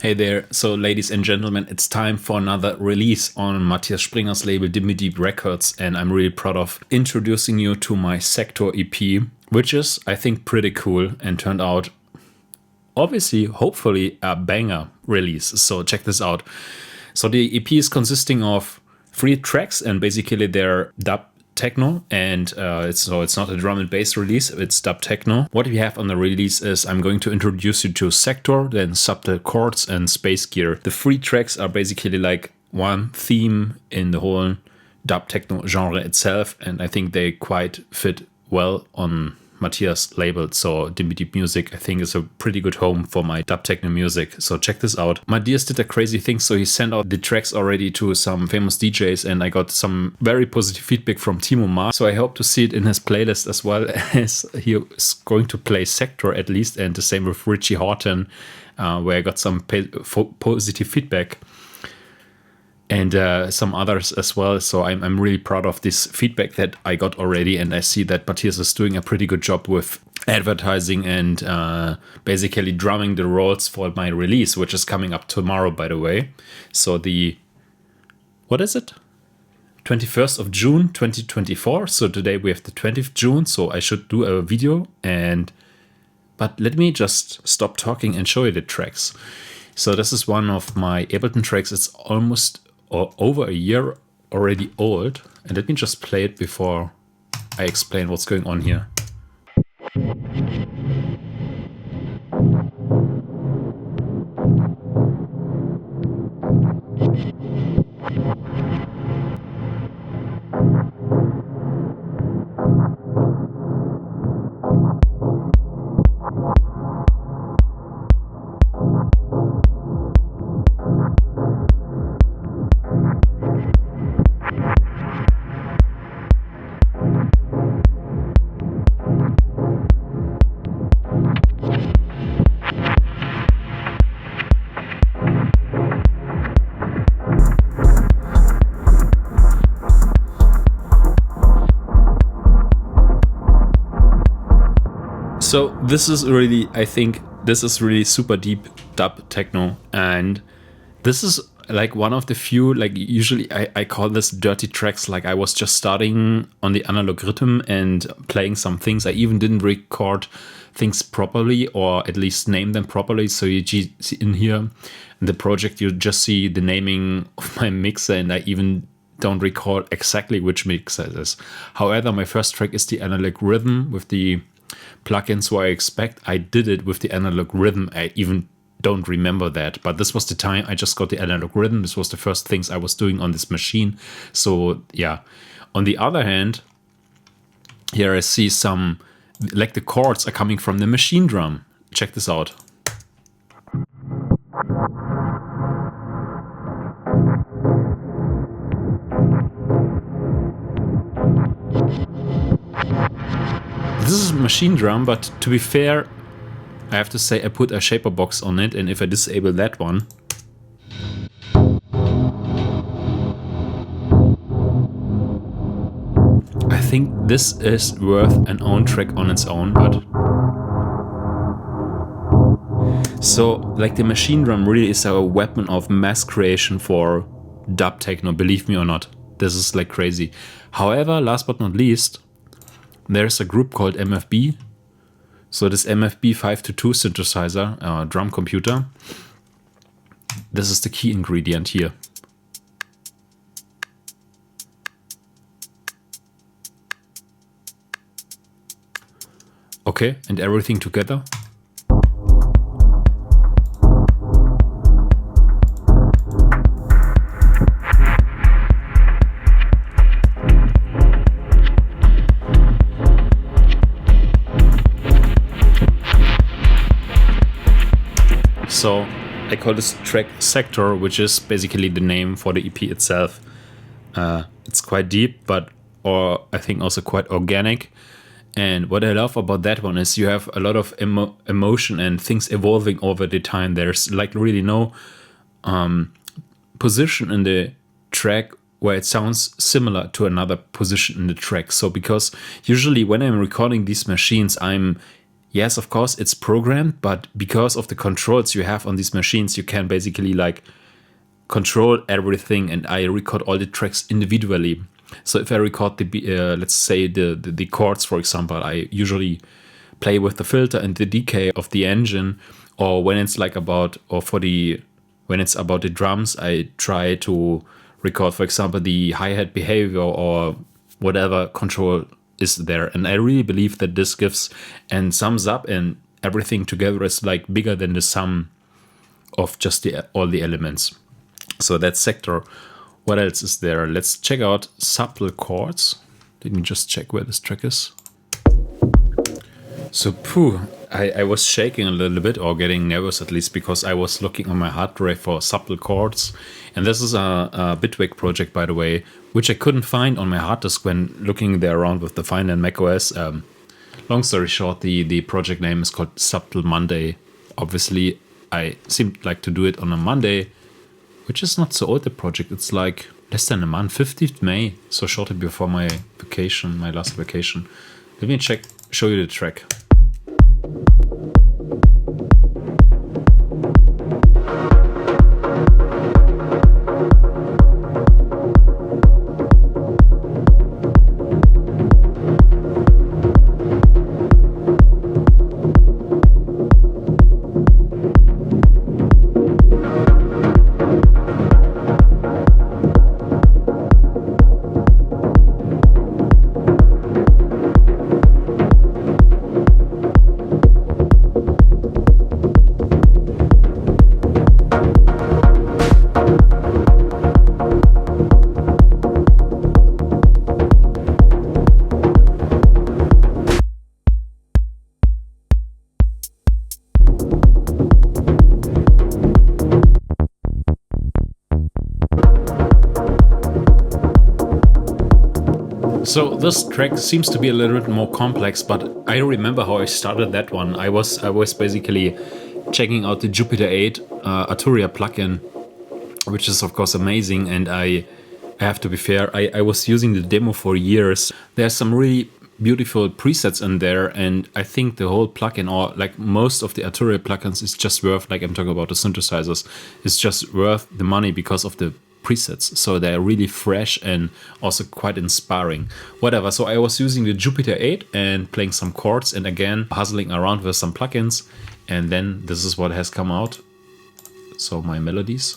Hey there, so ladies and gentlemen, it's time for another release on Matthias Springer's label Dimmy Deep Records, and I'm really proud of introducing you to my Sector EP, which is, I think, pretty cool and turned out, obviously, hopefully, a banger release. So check this out. So the EP is consisting of 3 tracks, and basically they're dub techno, and it's not a drum and bass release, it's dub techno. What we have on the release is I'm going to introduce you to Sector, then Subtle Chords, and Space Gear. The 3 tracks are basically like one theme in the whole dub techno genre itself, and I think they quite fit well on Matthias label. So Dimmy Deep Music, I think, is a pretty good home for my dub techno music. So check this out. Matthias did a crazy thing. So he sent out the tracks already to some famous DJs, and I got some very positive feedback from Timo Mars. So I hope to see it in his playlist as well, as he is going to play Sector at least, and the same with Richie Horton, where I got some positive feedback. And some others as well. So I'm really proud of this feedback that I got already. And I see that Matthias is doing a pretty good job with advertising and basically drumming the rolls for my release, which is coming up tomorrow, by the way. So what is it? 21st of June, 2024. So today we have the 20th June. So I should do a video. But let me just stop talking and show you the tracks. So this is one of my Ableton tracks. It's almost or over a year already old, and let me just play it before I explain what's going on here. So this is really, I think, this is really super deep dub techno, and this is like one of the few, like usually I call this dirty tracks. Like I was just starting on the analog rhythm and playing some things. I even didn't record things properly, or at least name them properly. So you see in here in the project, you just see the naming of my mixer, and I even don't recall exactly which mixer it is. However, my first track is the analog rhythm with the plugins where I expect I did it with the analog rhythm. I even don't remember that, but this was the time I just got the analog rhythm. This was the first things I was doing on this machine. So yeah, on the other hand, here I see some, like the chords are coming from the machine drum. Check this out. This is machine drum, but to be fair, I have to say I put a shaper box on it, and if I disable that one, I think this is worth an own track on its own. But so like the machine drum really is a weapon of mass creation for dub techno, believe me or not. This is like crazy. However, last but not least, there's a group called MFB. So this MFB 522 synthesizer, drum computer, this is the key ingredient here. Okay, and everything together. So I call this track Sector, which is basically the name for the EP itself. It's quite deep, but I think also quite organic. And what I love about that one is you have a lot of emotion and things evolving over the time. There's like really no position in the track where it sounds similar to another position in the track. So because usually when I'm recording these machines, I'm yes, of course, it's programmed, but because of the controls you have on these machines, you can basically like control everything, and I record all the tracks individually. So if I record let's say the chords, for example, I usually play with the filter and the decay of the engine, or when it's like when it's about the drums, I try to record, for example, the hi-hat behavior or whatever control is there. And I really believe that this gives and sums up, and everything together is like bigger than the sum of just all the elements. So that's sector. What else is there? Let's check out subtle chords. Let me just check where this track is. So, I was shaking a little bit, or getting nervous at least, because I was looking on my hard drive for subtle chords. And this is a Bitwig project, by the way, which I couldn't find on my hard disk when looking there around with the Finder and macOS. Long story short, the project name is called Subtle Monday. Obviously, I seemed like to do it on a Monday, which is not so old, the project. It's like less than a month, 15th May, so shortly before my vacation, my last vacation. Let me show you the track. So this track seems to be a little bit more complex, but I remember how I started that one. I was basically checking out the Jupiter 8 Arturia plugin, which is of course amazing, and I have to be fair, I was using the demo for years. There's some really beautiful presets in there, and I think the whole plugin, or like most of the Arturia plugins, is just worth, like I'm talking about the synthesizers, is just worth the money because of the presets. So they're really fresh and also quite inspiring. Whatever. So I was using the Jupiter 8 and playing some chords, and again puzzling around with some plugins, and then this is what has come out. So my melodies.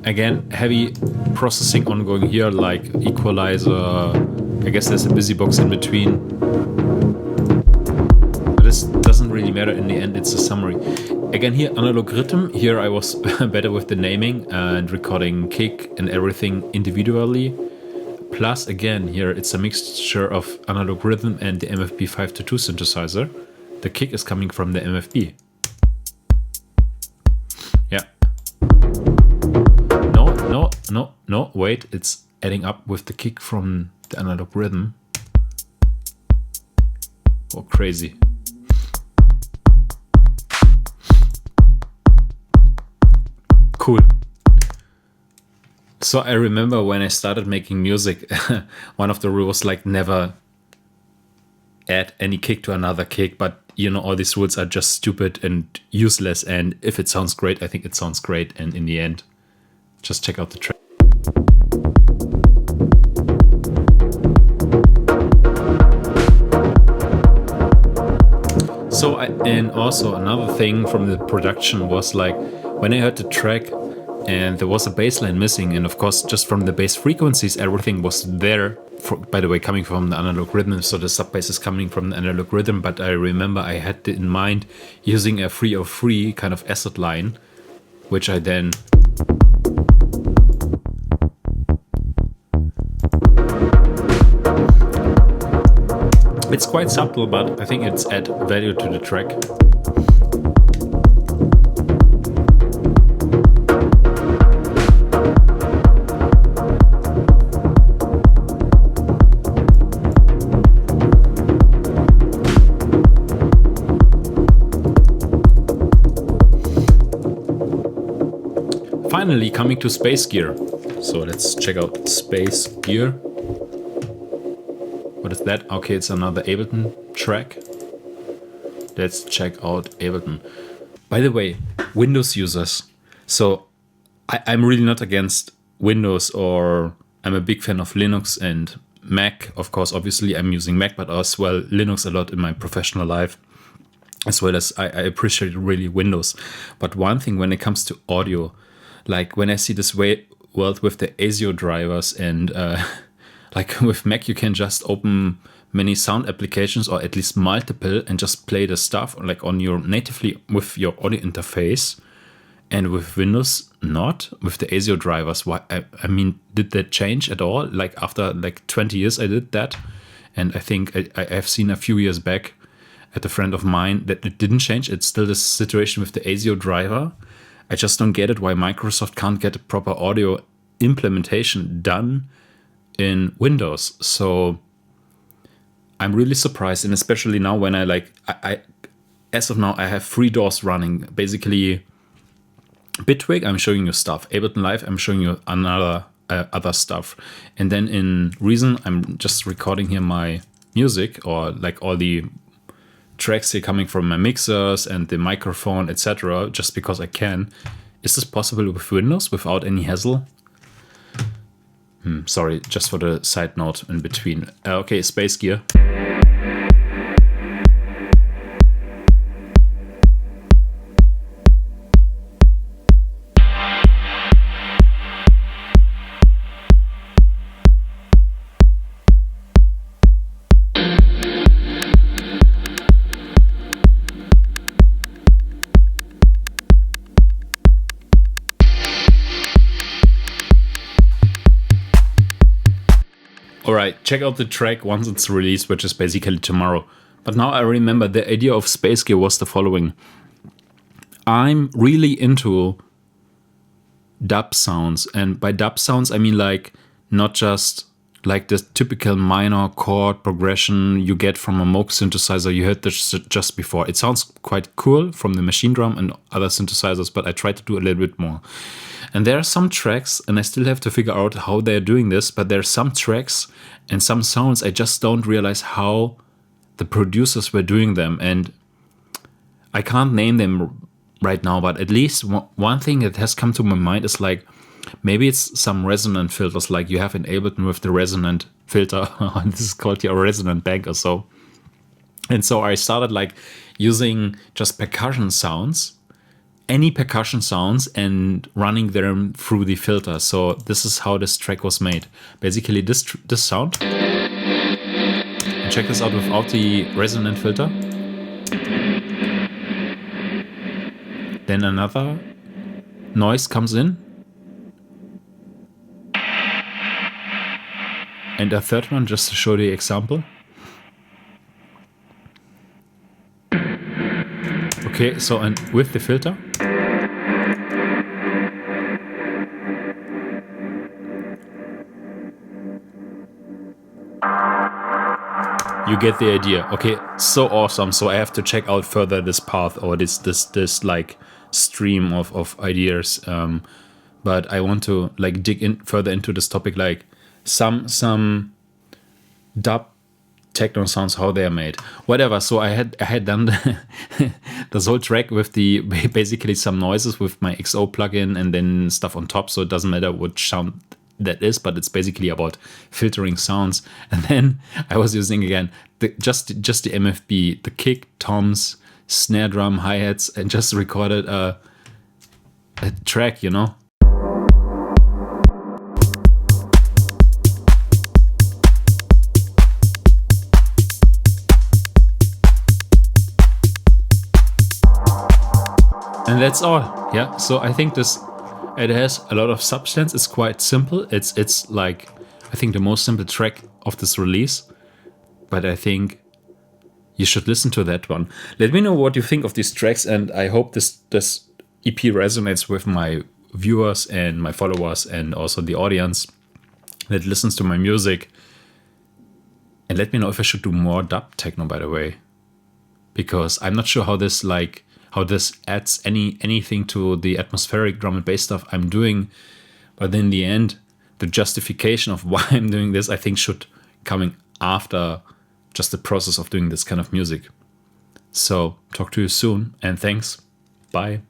Again, heavy processing ongoing here, like equalizer. I guess there's a busy box in between. This doesn't really matter in the end, it's a summary. Again here, analog rhythm. Here I was better with the naming and recording kick and everything individually. Plus again here it's a mixture of analog rhythm and the MFB 522 synthesizer. The kick is coming from the MFB. Yeah. No, wait, it's adding up with the kick from the analog rhythm. Oh, crazy. Cool. So I remember when I started making music, one of the rules, like, never add any kick to another kick, but you know, all these rules are just stupid and useless, and if it sounds great, I think it sounds great, and in the end, just check out the track. So and also another thing from the production was, like, when I heard the track and there was a bass line missing, and of course just from the bass frequencies everything was there, by the way, coming from the analog rhythm, so the sub bass is coming from the analog rhythm, but I remember I had in mind using a 303 kind of acid line, which I then it's quite subtle, but I think it's add value to the track. Finally coming to space gear. So let's check out space gear. that? Okay, it's another Ableton track. Let's check out Ableton. By the way, Windows users. So I'm really not against Windows, or I'm a big fan of Linux and Mac. Of course, obviously I'm using Mac, but as well Linux a lot in my professional life, as well as I appreciate really Windows. But one thing when it comes to audio, like when I see this world with the ASIO drivers and like with Mac, you can just open many sound applications, or at least multiple, and just play the stuff like on your natively with your audio interface. And with Windows, not with the ASIO drivers. Why? I mean, did that change at all? Like after like 20 years, I did that, and I think I've seen a few years back at a friend of mine that it didn't change. It's still the situation with the ASIO driver. I just don't get it why Microsoft can't get a proper audio implementation done in Windows. So I'm really surprised, and especially now when I as of now I have 3 DAWs running. Basically, Bitwig, I'm showing you stuff. Ableton Live, I'm showing you another other stuff. And then in Reason, I'm just recording here my music, or like all the tracks here coming from my mixers and the microphone, etc. Just because I can. Is this possible with Windows without any hassle? Sorry, just for the side note in between. Okay, Space Gear. Alright, check out the track once it's released, which is basically tomorrow. But now I remember the idea of Space Gear was the following. I'm really into dub sounds, and by dub sounds I mean like not just like the typical minor chord progression you get from a Moog synthesizer. You heard this just before. It sounds quite cool from the machine drum and other synthesizers, but I try to do a little bit more. And there are some tracks, and I still have to figure out how they're doing this, but there are some tracks and some sounds I just don't realize how the producers were doing them. And I can't name them right now, but at least one thing that has come to my mind is like, maybe it's some resonant filters like you have in Ableton with the resonant filter. This is called your resonant bank or so. And so I started like using just percussion sounds, any percussion sounds, and running them through the filter. So this is how this track was made. Basically this sound. And check this out without the resonant filter. Then another noise comes in. And a third one, just to show the example. Okay, so and with the filter. You get the idea. Okay, so awesome. So I have to check out further this path, or this like stream of ideas. But I want to like dig in further into this topic, like some dub techno sounds, how they are made, whatever. So I had done this whole track with the basically some noises with my XO plugin and then stuff on top. So it doesn't matter which sound that is, but it's basically about filtering sounds. And then I was using again just the MFB, the kick, toms, snare drum, hi-hats, and just recorded a track, you know. And that's all. Yeah, so I think it has a lot of substance. It's quite simple. It's like, I think the most simple track of this release, but I think you should listen to that one. Let me know what you think of these tracks, and I hope this EP resonates with my viewers and my followers and also the audience that listens to my music. And let me know if I should do more dub techno, by the way, because I'm not sure how this adds anything to the atmospheric drum and bass stuff I'm doing. But in the end, the justification of why I'm doing this, I think, should coming after just the process of doing this kind of music. So talk to you soon, and thanks. Bye.